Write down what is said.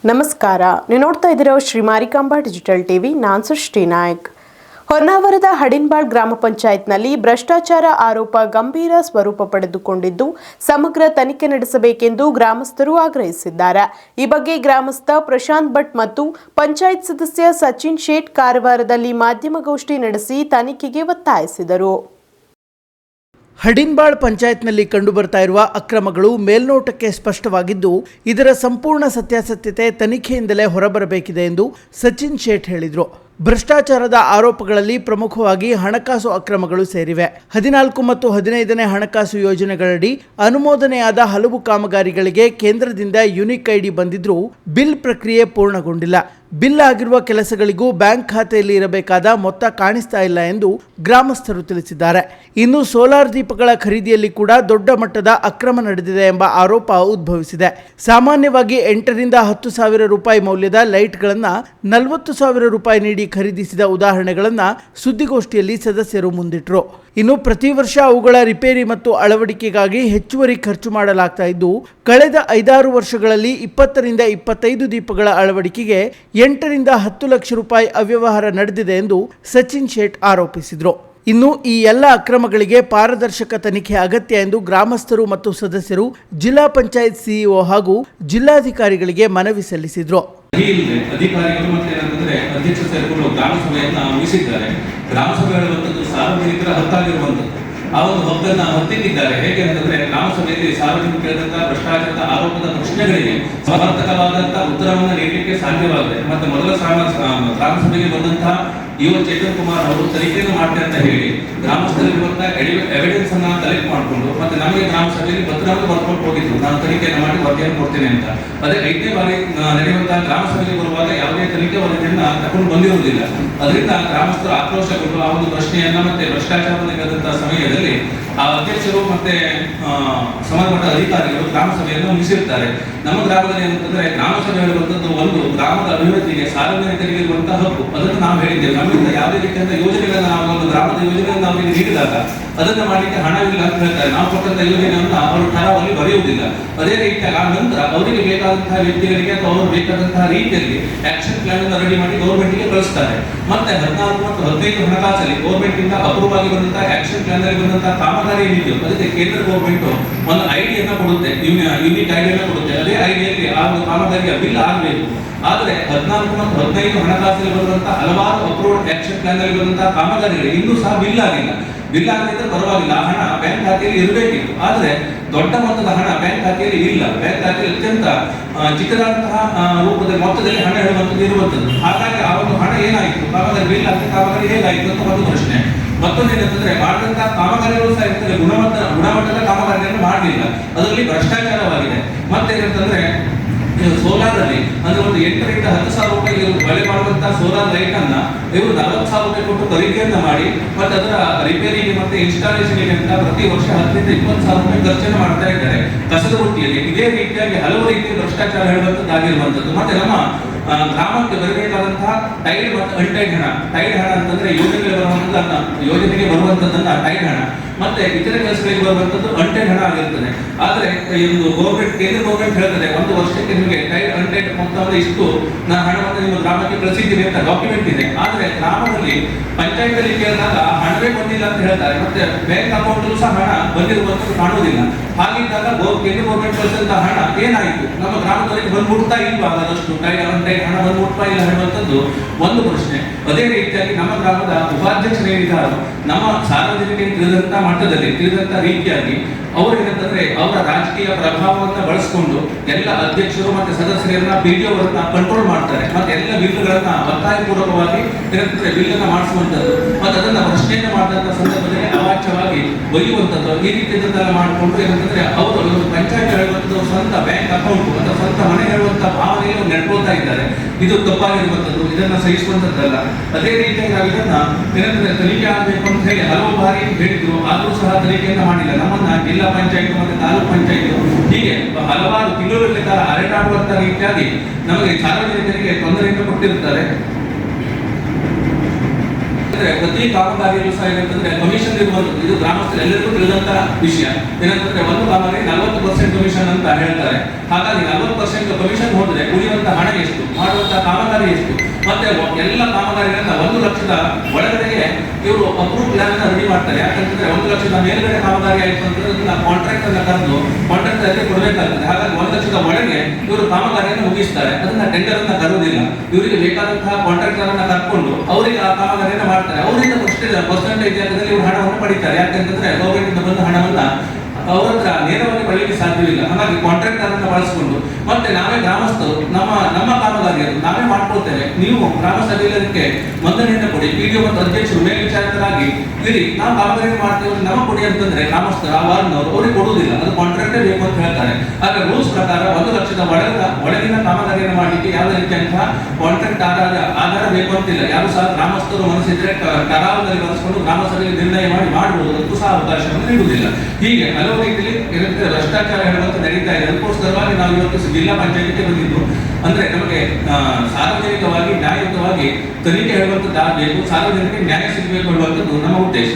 ನಮಸ್ಕಾರ, ನೀವು ನೋಡ್ತಾ ಇದ್ದೀರಾ ಶ್ರೀ ಮಾರಿಕಾಂಬಾ ಡಿಜಿಟಲ್ ಟಿವಿ. ನಾನು ಸೃಷ್ಟಿ ನಾಯಕ್. ಹೊನ್ನಾವರದ ಹಡಿನ್ಬಾಳ್ ಗ್ರಾಮ ಪಂಚಾಯತ್ನಲ್ಲಿ ಭ್ರಷ್ಟಾಚಾರ ಆರೋಪ ಗಂಭೀರ ಸ್ವರೂಪ ಪಡೆದುಕೊಂಡಿದ್ದು ಸಮಗ್ರ ತನಿಖೆ ನಡೆಸಬೇಕೆಂದು ಗ್ರಾಮಸ್ಥರು ಆಗ್ರಹಿಸಿದ್ದಾರೆ. ಈ ಬಗ್ಗೆ ಗ್ರಾಮಸ್ಥ ಪ್ರಶಾಂತ್ ಭಟ್ ಮತ್ತು ಪಂಚಾಯತ್ ಸದಸ್ಯ ಸಚಿನ್ ಶೇಟ್ ಕಾರವಾರದಲ್ಲಿ ಮಾಧ್ಯಮಗೋಷ್ಠಿ ನಡೆಸಿ ತನಿಖೆಗೆ ಒತ್ತಾಯಿಸಿದರು. ಹಡಿನ್ಬಾಳ್ ಪಂಚಾಯತ್ನಲ್ಲಿ ಕಂಡುಬರ್ತಾ ಇರುವ ಅಕ್ರಮಗಳು ಮೇಲ್ನೋಟಕ್ಕೆ ಸ್ಪಷ್ಟವಾಗಿದ್ದು, ಇದರ ಸಂಪೂರ್ಣ ಸತ್ಯಾಸತ್ಯತೆ ತನಿಖೆಯಿಂದಲೇ ಹೊರಬರಬೇಕಿದೆ ಎಂದು ಸಚಿನ್ ಶೇಟ್ ಹೇಳಿದರು. ಭ್ರಷ್ಟಾಚಾರದ ಆರೋಪಗಳಲ್ಲಿ ಪ್ರಮುಖವಾಗಿ ಹಣಕಾಸು ಅಕ್ರಮಗಳು ಸೇರಿವೆ. 14 ಮತ್ತು 15ನೇ ಹಣಕಾಸು ಯೋಜನೆಗಳಡಿ ಅನುಮೋದನೆಯಾದ ಹಲವು ಕಾಮಗಾರಿಗಳಿಗೆ ಕೇಂದ್ರದಿಂದ ಯುನಿಕ್ ಐಡಿ ಬಂದಿದ್ರೂ ಬಿಲ್ ಪ್ರಕ್ರಿಯೆ ಪೂರ್ಣಗೊಂಡಿಲ್ಲ. ಬಿಲ್ ಆಗಿರುವ ಕೆಲಸಗಳಿಗೂ ಬ್ಯಾಂಕ್ ಖಾತೆಯಲ್ಲಿ ಇರಬೇಕಾದ ಮೊತ್ತ ಕಾಣಿಸ್ತಾ ಇಲ್ಲ ಎಂದು ಗ್ರಾಮಸ್ಥರು ತಿಳಿಸಿದ್ದಾರೆ. ಇನ್ನು ಸೋಲಾರ್ ದೀಪಗಳ ಖರೀದಿಯಲ್ಲಿ ಕೂಡ ದೊಡ್ಡ ಮಟ್ಟದ ಅಕ್ರಮ ನಡೆದಿದೆ ಎಂಬ ಆರೋಪ ಉದ್ಭವಿಸಿದೆ. ಸಾಮಾನ್ಯವಾಗಿ 8 ರಿಂದ 10 ಸಾವಿರ ರೂಪಾಯಿ ಮೌಲ್ಯದ ಲೈಟ್ಗಳನ್ನು 40 ಸಾವಿರ ರೂಪಾಯಿ ನೀಡಿ ಖರೀದಿಸಿದ ಉದಾಹರಣೆಗಳನ್ನು ಸುದ್ದಿಗೋಷ್ಠಿಯಲ್ಲಿ ಸದಸ್ಯರು ಮುಂದಿಟ್ಟರು. ಇನ್ನು ಪ್ರತಿ ವರ್ಷ ಅವುಗಳ ರಿಪೇರಿ ಮತ್ತು ಅಳವಡಿಕೆಗಾಗಿ ಹೆಚ್ಚುವರಿ ಖರ್ಚು ಮಾಡಲಾಗ್ತಾ ಇದ್ದು, ಕಳೆದ 5-6 ವರ್ಷಗಳಲ್ಲಿ 20 ರಿಂದ 25 ದೀಪಗಳ ಅಳವಡಿಕೆಗೆ 8 ರಿಂದ 10 ಲಕ್ಷ ರೂಪಾಯಿ ಅವ್ಯವಹಾರ ನಡೆದಿದೆ ಎಂದು ಸಚಿನ್ ಶೇಟ್ ಆರೋಪಿಸಿದರು. ಇನ್ನು ಈ ಎಲ್ಲ ಅಕ್ರಮಗಳಿಗೆ ಪಾರದರ್ಶಕ ತನಿಖೆ ಅಗತ್ಯ ಎಂದು ಗ್ರಾಮಸ್ಥರು ಮತ್ತು ಸದಸ್ಯರು ಜಿಲ್ಲಾ ಪಂಚಾಯತ್ ಸಿಇಒ ಹಾಗೂ ಜಿಲ್ಲಾಧಿಕಾರಿಗಳಿಗೆ ಮನವಿ ಸಲ್ಲಿಸಿದರು. ಅಧಿಕಾರಿಗಳು ಮತ್ತೆ ಏನಂತಂದ್ರೆ ಅಧ್ಯಕ್ಷ ಸೇರಿಕೊಂಡು ಗ್ರಾಮ ಸಭೆಯನ್ನ ಮುಗಿಸಿದ್ದಾರೆ. ಗ್ರಾಮ ಸಭೆ ಹೇಳುವಂಥದ್ದು ಸಾರ್ವಜನಿಕರ ಹಕ್ಕಾಗಿರುವಂಥದ್ದು. ಆ ಒಂದು ಹಕ್ಕನ್ನ ಹೊತ್ತಿದ್ದಾರೆ. ಹೇಗೆ ಅಂತಂದ್ರೆ ಗ್ರಾಮ ಸಭೆಯಲ್ಲಿ ಸಾರ್ವಜನಿಕರು ಕೇಳಿದಂತಹ ಭ್ರಷ್ಟಾಚಾರದ ಆರೋಪದ ಪ್ರಶ್ನೆಗಳಿಗೆ ಸಮರ್ಪಕವಾದಂತಹ ಉತ್ತರವನ್ನು ನೀಡಲಿಕ್ಕೆ ಸಾಧ್ಯವಾಗಿದೆ. ಮತ್ತೆ ಮೊದಲ ಗ್ರಾಮ ಸಭೆಗೆ ಬಂದಂತಹ ಚೇತನ್ ಕುಮಾರ್ ಅವರು ತನಿಖೆಯನ್ನು ಮಾಡ್ತಾರೆ ಅಂತ ಹೇಳಿ ಗ್ರಾಮಸ್ಥರಿರುವಂತಹ ಎವಿಡೆನ್ಸ್ ಅನ್ನ ಕಲೆಕ್ಟ್ ಮಾಡಿಕೊಂಡು ಮತ್ತೆ ನಮಗೆ ಗ್ರಾಮ ಸಭೆಯಲ್ಲಿ ಪತ್ರವನ್ನು ಬರ್ಕೊಂಡು ಹೋಗಿದ್ರು, ನಾನು ತನಿಖೆಯನ್ನು ಮಾಡಿ ವರದಿಯನ್ನು ಕೊಡ್ತೇನೆ ಅಂತ. ಅದೇ 5ನೇ ಬಾರಿ ನಡೆಯುವಂತಹ ಗ್ರಾಮ ಸಭೆಗೆ ಬರುವಾಗ ಯಾವುದೇ ತನಿಖೆ ವರದಿಯನ್ನ ತಕೊಂಡು ಬಂದಿರುವುದಿಲ್ಲ. ಅದರಿಂದ ಗ್ರಾಮಸ್ಥರು ಆಕ್ರೋಶಗೊಂಡು ಆ ಒಂದು ಪ್ರಶ್ನೆಯನ್ನ ಮತ್ತೆ ಭ್ರಷ್ಟಾಚಾರವನ್ನು ನಡೆದಂತಹ ಸಮಯದಲ್ಲಿ ಆ ಅಧ್ಯಕ್ಷರು ಮತ್ತೆ ಸಂಬಂಧಪಟ್ಟ ಅಧಿಕಾರಿಗಳು ಗ್ರಾಮ ಸಭೆಯನ್ನು ಮುಗಿಸಿರ್ತಾರೆ. ನಮ್ಮ ಗ್ರಾಮದಲ್ಲಿ ಏನಂತಂದ್ರೆ ಗ್ರಾಮ ಸಭೆ ಹೇಳುವಂಥದ್ದು ಒಂದು ಗ್ರಾಮದ ಅಭಿವೃದ್ಧಿಗೆ ಸಾರ್ವಜನಿಕರಿಗೆ ಇರುವಂತಹ ಹಕ್ಕು. ಅದನ್ನು ನಾವು ಹೇಳಿದ್ದೇವೆ. ನಮ್ಮಿಂದ ಯಾವುದೇ ರೀತಿಯಾದ ಯೋಜನೆಗಳನ್ನ ನಾವು ಒಂದು ಗ್ರಾಮದ ಯೋಜನೆಯನ್ನು ಅವರಿಗೆ ನೀಡಿದಾಗ ಅದನ್ನ ಮಾಡಲಿಕ್ಕೆ ಹಣವಿಲ್ಲ ಅಂತ ಹೇಳ್ತಾರೆ. ನಾವು ಕೊಟ್ಟಂತ ಯೋಜನೆಯನ್ನ ಅವರು ಠರಾವಲ್ಲಿ ಬರೆಯುವುದಿಲ್ಲ. ಅದೇ ರೀತಿಯಾಗಿ ಆ ನಂತರ ಅವರಿಗೆ ಬೇಕಾದಂತಹ ವ್ಯಕ್ತಿಗಳಿಗೆ ಅಥವಾ ಅವರು ಬೇಕಾದಂತಹ ರೀತಿಯಲ್ಲಿ ಆಕ್ಷನ್ ಪ್ಲಾನ್ ಅನ್ನು ರೆಡಿ ಮಾಡಿ ಗೌರ್ಮೆಂಟ್ಗೆ ಕಳಿಸ್ತಾರೆ. ಮತ್ತೆ 14 ಮತ್ತು 15 ಹಣಕಾಸಲ್ಲಿ ಗೌರ್ಮೆಂಟ್ ಇಂದ ಅಪ್ರೂವ್ ಆಗಿ ಬಂದಂತಹ ಆಕ್ಷನ್ ಪ್ಲಾನ್ ಅಲ್ಲಿ ಬಂದಂತಹ ಕಾಮಗಾರಿ ಏನಿದೆಯೋ ಅದಕ್ಕೆ ಕೇಂದ್ರ ಗೌರ್ಮೆಂಟ್ ಒಂದು ಐಡಿಯನ್ನ ಕೊಡುತ್ತೆ, ಯೂನಿಕ್ ಐಡಿಯನ್ನ ಕೊಡುತ್ತೆ. ಅದೇ ಐಡಿಯಲ್ಲಿ ಆ ಒಂದು ಕಾಮಗಾರಿಯ ಬಿಲ್ ಆಗಬೇಕು. ಆದರೆ 14 ಮತ್ತು 15 ಹಣಕಾಸಲ್ಲಿ ಬರುವಂತಹ ಹಲವಾರು ಅಪ್ರೂವ್ಡ್ ಆಕ್ಷನ್ ಪ್ಲಾನ್ ಅಲ್ಲಿ ಬಂದಂತಹ ಕಾಮಗಾರಿಗಳು ಇನ್ನೂ ಸಹ ಬಿಲ್ ಆಗಿಲ್ಲ. ಬಿಲ್ ಆಗದಿದ್ದರೆ ಪರವಾಗಿಲ್ಲ, ಹಣ ಬ್ಯಾಂಕ್ ಖಾತೆಯಲ್ಲಿ ಇರಬೇಕಿತ್ತು. ಆದರೆ ದೊಡ್ಡ ಮೊತ್ತದ ಹಣ ಬ್ಯಾಂಕ್ ಖಾತೆಯಲ್ಲಿ ಇಲ್ಲ. ಬ್ಯಾಂಕ್ ಖಾತೆಯಲ್ಲಿ ಅತ್ಯಂತ ಚಿಕ್ಕದಾದಂತಹ ರೂಪದಲ್ಲಿ ಮೊತ್ತದಲ್ಲಿ ಹಣ ಹೇಳುವಂಥದ್ದು ಇರುವಂಥದ್ದು. ಹಾಗಾಗಿ ಆ ಒಂದು ಹಣ ಏನಾಯಿತು, ಕಾಮಗಾರಿ ಬಿಲ್ ಆಗಿ ಕಾಮಗಾರಿ ಹೇಗಾಯಿತು ಅಂತ ಒಂದು ಪ್ರಶ್ನೆ. ಮತ್ತೊಂದೇನಂತಂದ್ರೆ ಮಾಡಿದಂತಹ ಕಾಮಗಾರಿಗಳು ಸಹ ಇರ್ತದೆ, ಗುಣಮಟ್ಟದ ಕಾಮಗಾರಿಗಳನ್ನು ಮಾಡಲಿಲ್ಲ, ಅದರಲ್ಲಿ ಭ್ರಷ್ಟಾಚಾರವಾಗಿದೆ. ಮತ್ತೇನಂತಂದ್ರೆ ಸೋಲಾರ್ ಅಲ್ಲಿ ಅಂದ್ರೆ ಒಂದು 8 ರಿಂದ 10 ಸಾವಿರ ರೂಪಾಯಿ ಬೆಲೆ ಮಾಡುವಂತಹ ಸೋಲಾರ್ ಲೈಟ್ ಅನ್ನ ಇವರು 40 ಸಾವಿರ ರೂಪಾಯಿ ಕೊಟ್ಟು ಖರೀದಿಯನ್ನ ಮಾಡಿ ಮತ್ತೆ ಅದರ ರಿಪೇರಿಗೆ ಮತ್ತೆ ಇನ್ಸ್ಟಾಲೇಷನ್ ಅಂತ ಪ್ರತಿ ವರ್ಷ 10 ರಿಂದ 20 ಸಾವಿರ ರೂಪಾಯಿ ಖರ್ಚನ್ನು ಮಾಡ್ತಾ ಇದ್ದಾರೆ ಕಸದ ಬುಟ್ಟಿಯಲ್ಲಿ. ಇದೇ ರೀತಿಯಾಗಿ ಹಲವು ರೀತಿಯ ಭ್ರಷ್ಟಾಚಾರ ಹೇಳುವಂತದ್ದಾಗಿರುವಂತದ್ದು. ಮತ್ತೆ ನಮ್ಮ ಗ್ರಾಮಕ್ಕೆ ಬರಬೇಕಾದಂತಹ ಟೈಡ್ ಮತ್ತು ಅನ್ಟೈಡ್ ಹಣ. ಟೈಡ್ ಹಣ ಅಂತಂದ್ರೆ ಯೋಜನೆಗೆ ಬರುವಂತದ್ದನ್ನ ಟೈಡ್ ಹಣ, ಮತ್ತೆ ಇತರೆ ಕೆಲಸಗಳಿಗೆ ಬರುವಂತದ್ದು ಅನ್ಟೈಡ್ ಹಣ ಆಗಿರ್ತದೆ. ಆದ್ರೆ ಒಂದು ಕೇಂದ್ರ ಗೌರ್ಮೆಂಟ್ ಹೇಳ್ತದೆ ಒಂದು ವರ್ಷಕ್ಕೆ ನಿಮಗೆ ಟೈಡ್ ಅನ್ಟೈಡ್ ಮೊತ್ತವನ್ನು ಇಷ್ಟು ನಾನು ಹಣವನ್ನು ನಿಮ್ಮ ಗ್ರಾಮಕ್ಕೆ ಕಳಿಸಿದ್ದೀನಿ ಅಂತ ಡಾಕ್ಯುಮೆಂಟ್ ಇದೆ. ಆದ್ರೆ ಗ್ರಾಮದಲ್ಲಿ ಪಂಚಾಯತ್ ಅಲ್ಲಿ ಕೇಳಿದಾಗ ಹಣವೇ ಬಂದಿಲ್ಲ ಅಂತ ಹೇಳ್ತಾರೆ. ಮತ್ತೆ ಬ್ಯಾಂಕ್ ಅಕೌಂಟ್ ಸಹ ಹಣ ಬಂದಿರುವಂತದ್ದು ಕಾಣುವುದಿಲ್ಲ. ಹಾಗಿದ್ದಾಗ ಕೇಂದ್ರ ಗೌರ್ಮೆಂಟ್ ಕಳಿಸಿದಂತಹ ಹಣ ಏನಾಯಿತು, ನಮ್ಮ ಗ್ರಾಮದಲ್ಲಿ ಬಂದ್ಬಿಡ್ತಾ ಇಲ್ವಾ ಅದಷ್ಟು ಟೈಡ್ ಹಣ ಬಂದ್ಬಿಡ್ತಾ ಇಲ್ಲ ಹೇಳುವಂಥದ್ದು ಒಂದು ಪ್ರಶ್ನೆ. ಅದೇ ರೀತಿಯಾಗಿ ನಮ್ಮ ಗ್ರಾಮದ ಉಪಾಧ್ಯಕ್ಷರೇನಿದ್ದಾರೆ ನಮ್ಮ ಸಾರ್ವಜನಿಕರಿಗೆ ತಿಳಿದಂತಹ ಮಟ್ಟದಲ್ಲಿ ತಿಳಿದಂತಹ ರೀತಿಯಾಗಿ ಅವರು ಏನಂತಂದ್ರೆ ಅವರ ರಾಜಕೀಯ ಪ್ರಭಾವವನ್ನು ಬಳಸಿಕೊಂಡು ಎಲ್ಲ ಅಧ್ಯಕ್ಷರು ಮತ್ತೆ ಸದಸ್ಯರನ್ನ ಪಿಡಿಒವರನ್ನ ಕಂಟ್ರೋಲ್ ಮಾಡ್ತಾರೆ. ಮತ್ತೆ ಎಲ್ಲ ಬಿಲ್ಗಳನ್ನ ಒತ್ತಾಯಪೂರ್ವಕವಾಗಿ ಏನಂತಂದ್ರೆ ಬಿಲ್ ಅನ್ನ ಮಾಡಿಸುವಂತದ್ದು ಮತ್ತೆ ಅದನ್ನ ಪ್ರಶ್ನೆಯನ್ನು ಮಾಡಿದಂತ ಸಂದರ್ಭದಲ್ಲಿ ಅವಾಚ್ಯವಾಗಿ ಬೈಯುವಂತದ್ದು ಈ ರೀತಿಯದನ್ನೆಲ್ಲ ಮಾಡಿಕೊಂಡು ಏನಂತಂದ್ರೆ ಅವರು ಒಂದು ಪಂಚಾಯತ್ ಹೇಳುವಂಥದ್ದು ಸ್ವಂತ ಬ್ಯಾಂಕ್ ಅಕೌಂಟ್ ಅಥವಾ ಸ್ವಂತ ಮನೆ ಹೇಳುವಂತಹ ಭಾವನೆಯನ್ನು ನೆಡ್ಕೊಳ್ತಾ ಇದ್ದಾರೆ. ಇದು ತಪ್ಪಾಗಿರುವಂತದ್ದು, ಇದನ್ನ ಸಹಿಸುವಂತದ್ದಲ್ಲ. ಅದೇ ರೀತಿಯಾಗಿ ನಾವು ಇದನ್ನ ಏನಂತಂದ್ರೆ ತನಿಖೆ ಆಗಬೇಕು ಅಂತ ಹೇಳಿ ಹಲವು ಬಾರಿ ಹೇಳಿದ್ರು, ಆದರೂ ಸಹ ತನಿಖೆಯನ್ನ ಮಾಡಿಲ್ಲ. ನಮ್ಮನ್ನ ಜಿಲ್ಲಾ ಪಂಚಾಯತ್ ಮತ್ತೆ ತಾಲೂಕು ಪಂಚಾಯತ್ ಹೀಗೆ ಹಲವಾರು ತಿಂಗಳುಗಳ ಕಾಲ ಅರೆಟಾಡುವಂತಹ ರೀತಿಯಾಗಿ ನಮಗೆ ಸಾರ್ವಜನಿಕರಿಗೆ ತೊಂದರೆಯನ್ನು ಕೊಟ್ಟಿರುತ್ತಾರೆ. ಅಂದ್ರೆ ಪ್ರತಿ ಕಾಮಗಾರಿಯಲ್ಲೂ ಸಹ ಏನಂತಂದ್ರೆ ಕಮಿಷನ್ ಇರುವಂತದ್ದು ಇದು ಗ್ರಾಮಸ್ಥರು ಎಲ್ಲರಿಗೂ ತಿಳಿದಂತ ವಿಷಯ. ಏನಂತಂದ್ರೆ ಒಂದು ಕಾಮಗಾರಿ 40% ಕಮಿಷನ್ ಅಂತ ಹೇಳ್ತಾರೆ. ಹಾಗಾಗಿ 40% ಕಮಿಷನ್ ಹೋದ್ರೆ ಉಳಿಯುವಂತ ಹಣ ಎಷ್ಟು, ಮಾಡುವಂತ ಕಾಮಗಾರಿ ಎಷ್ಟು, ಮತ್ತೆ ಎಲ್ಲ ಕಾಮಗಾರಿಗಳನ್ನ 1 ಲಕ್ಷದ ಒಳಗಡೆಗೆ ಇವರು ಅಪ್ರೂವ್ ಪ್ಲಾನ್ ಅನ್ನ ರೆಡಿ ಮಾಡ್ತಾರೆ. ಯಾಕಂತಂದ್ರೆ 1 ಲಕ್ಷದ ಮೇಲ್ಗಡೆ ಕಾಮಗಾರಿ ಆಯ್ತು ಅಂತಂದ್ರೆ ಕಾಂಟ್ರಾಕ್ಟ್ ಅನ್ನ ಕರೆದು ಕಾಂಟ್ರಾಕ್ಟ್ ಅಲ್ಲಿ ಕೊಡಬೇಕಾಗ್ತದೆ. ಹಾಗಾಗಿ 1 ಲಕ್ಷದ ಒಳಗೆ ಇವರು ಕಾಮಗಾರಿಯನ್ನು ಮುಗಿಸ್ತಾರೆ. ಅದನ್ನ ಟೆಂಡರ್ ಅನ್ನ ಕರುವುದಿಲ್ಲ. ಇವರಿಗೆ ಬೇಕಾದಂತಹ ಕಾಂಟ್ರಾಕ್ಟರ್ ಅನ್ನ ಕರ್ಕೊಂಡು ಅವರಿಗೆ ಆ ಕಾಮಗಾರಿಯನ್ನು ಮಾಡ್ತಾರೆ. ಅವರಿಂದ ಪರ್ಸೆಂಟೇಜ್ ಜಾಗದಲ್ಲಿ ಇವರು ಹಣವನ್ನು ಪಡಿತಾರೆ. ಯಾಕಂತಂದ್ರೆ ಗೌರ್ಮೆಂಟ್ ಇಂದ ಬಂದ ಹಣವನ್ನ ಅವ್ರ ಹತ್ರ ನೇರವಾಗಿ ಪಡೆಯಲಿಕ್ಕೆ ಸಾಧ್ಯವಿಲ್ಲ. ಹಾಗಾಗಿ ಕಾಂಟ್ರಾಕ್ಟರ್ ಅನ್ನ ಬಳಸಿಕೊಂಡು ಮತ್ತೆ ನಾವೇ ಗ್ರಾಮಸ್ಥರು ನಮ್ಮ ಕಾಮಗಾರಿಯನ್ನು ನಾವೇ ಮಾಡ್ಕೊಳ್ತೇವೆ, ನೀವು ಗ್ರಾಮ ಸಭೆಯಲ್ಲದಕ್ಕೆ ನೋಂದಣಿಯನ್ನು ಕೊಡಿ, PDO ಮತ್ತು ಅಧ್ಯಕ್ಷರು ಮೇಲ್ವಿಚಾರಕರಾಗಿ ಇರಿ, ನಾವು ಕಾಮಗಾರಿ ಮಾಡ್ತೇವೆ ನಮ್ಮ ಕೊಡಿ ಅಂತಂದ್ರೆ ಗ್ರಾಮಸ್ಥರು ಆ ವಾರ್ಡ್ನವರು ಅವ್ರಿಗೆ ಕೊಡುವುದಿಲ್ಲ. ಅದು ಕಾಂಟ್ರಾಕ್ಟೇ ಬೇಕು ಅಂತ ಹೇಳ್ತಾರೆ. ಆಗ ರೂಲ್ಸ್ ಪ್ರಕಾರ 1 ಲಕ್ಷದ ಒಳಗಿನ ಕಾಮಗಾರಿಯನ್ನು ಮಾಡಲಿಕ್ಕೆ ಯಾವುದೇ ರೀತಿಯಂತಹ ಕಾಂಟ್ರಾಕ್ಟ್ ಆಧಾರ ಬೇಕು ಅಂತಿಲ್ಲ. ಯಾರು ಸಹ ಗ್ರಾಮಸ್ಥರು ಮನಸ್ಸಿದ್ರೆ ಕರಾವದಲ್ಲಿ ಬಳಸಿಕೊಂಡು ಗ್ರಾಮ ಸಭೆಯಲ್ಲಿ ನಿರ್ಣಯ ಮಾಡಬಹುದು, ಅದಕ್ಕೂ ಸಹ ಅವಕಾಶವನ್ನು ನೀಡುವುದಿಲ್ಲ. ಹೀಗೆ ಹಲವು ರೀತಿಯಲ್ಲಿ ಭ್ರಷ್ಟಾಚಾರ ಹೇಳುವಂತ ನಡೀತಾ ಇದೆ. ಅದಕ್ಕೋಸ್ಕರವಾಗಿ ನಾವು ಇವತ್ತು ಜಿಲ್ಲಾ ಪಂಚಾಯತಿಗೆ ಬಂದಿದ್ದು. ಅಂದ್ರೆ ನಮಗೆ ಸಾರ್ವಜನಿಕವಾಗಿ ನ್ಯಾಯಯುತವಾಗಿ ತನಿಖೆ ಹೇಳುವಂತದ್ದು ಆಗಬೇಕು, ಸಾರ್ವಜನಿಕ ನ್ಯಾಯ ಸಿಗಬೇಕು ಹೇಳುವಂಥದ್ದು ನಮ್ಮ ಉದ್ದೇಶ.